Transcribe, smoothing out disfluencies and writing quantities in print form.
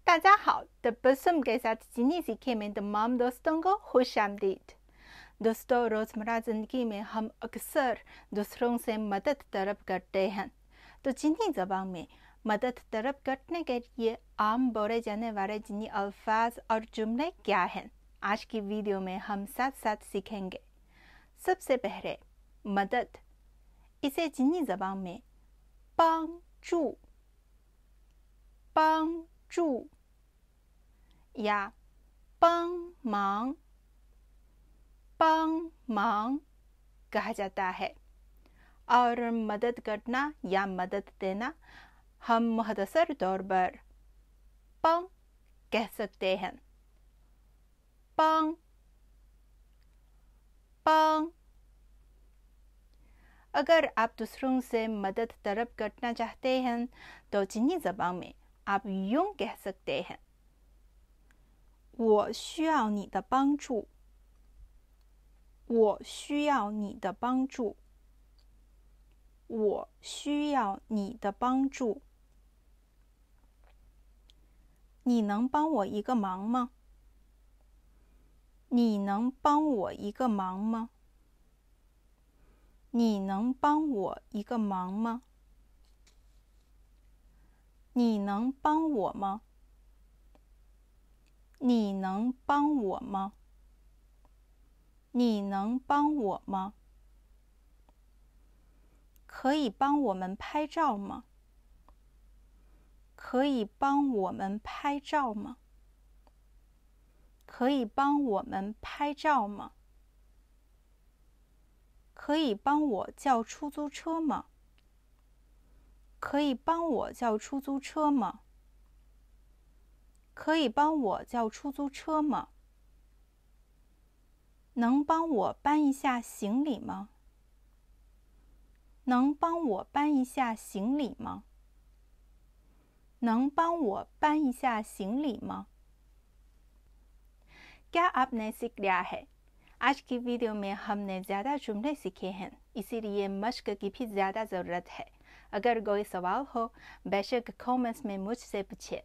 大家好, तबस्सुम के साथ चीनी सीखे में तमाम दोस्तों को खुशामदीद। दोस्तों, रोज़मर्रा ज़िंदगी में हम अक्सर दूसरों से मदद तलब करते हैं। तो चीनी ज़बान में मदद तलब करने के लिए आम बोले जाने वाले चीनी अल्फाज और जुमले क्या हैं, आज की वीडियो में हम साथ साथ सीखेंगे। सबसे पहले मदद, इसे चीनी ज़बान में पांग चू या पांग मांग कहा जाता है। और मदद करना या मदद देना हम मुख्तसर तौर पर पांग कह सकते हैं। पांग। अगर आप दूसरों से मदद तलब करना चाहते हैं तो चीनी ज़बान में आप यूं कह सकते हैं, 我需要你的帮助。我需要你的帮助。我需要你的帮助。你能帮我一个忙吗？你能帮我一个忙吗？你能帮我一个忙吗？你能帮我吗？你能帮我吗？你能帮我吗？可以帮我们拍照吗？可以帮我们拍照吗？可以帮我们拍照吗？可以帮我叫出租车吗？可以帮我叫出租车吗？可以帮我叫出租车吗？能帮我搬一下行李吗？能帮我搬一下行李吗？能帮我搬一下行李吗？ क्या आपने सीख लिया है? आज की वीडियो में हमने ज़्यादा जुमले सीखे हैं, इसीलिए मश्क की भी ज़्यादा ज़रूरत है। अगर कोई सवाल हो बेशक कमेंट्स में मुझसे पूछिए।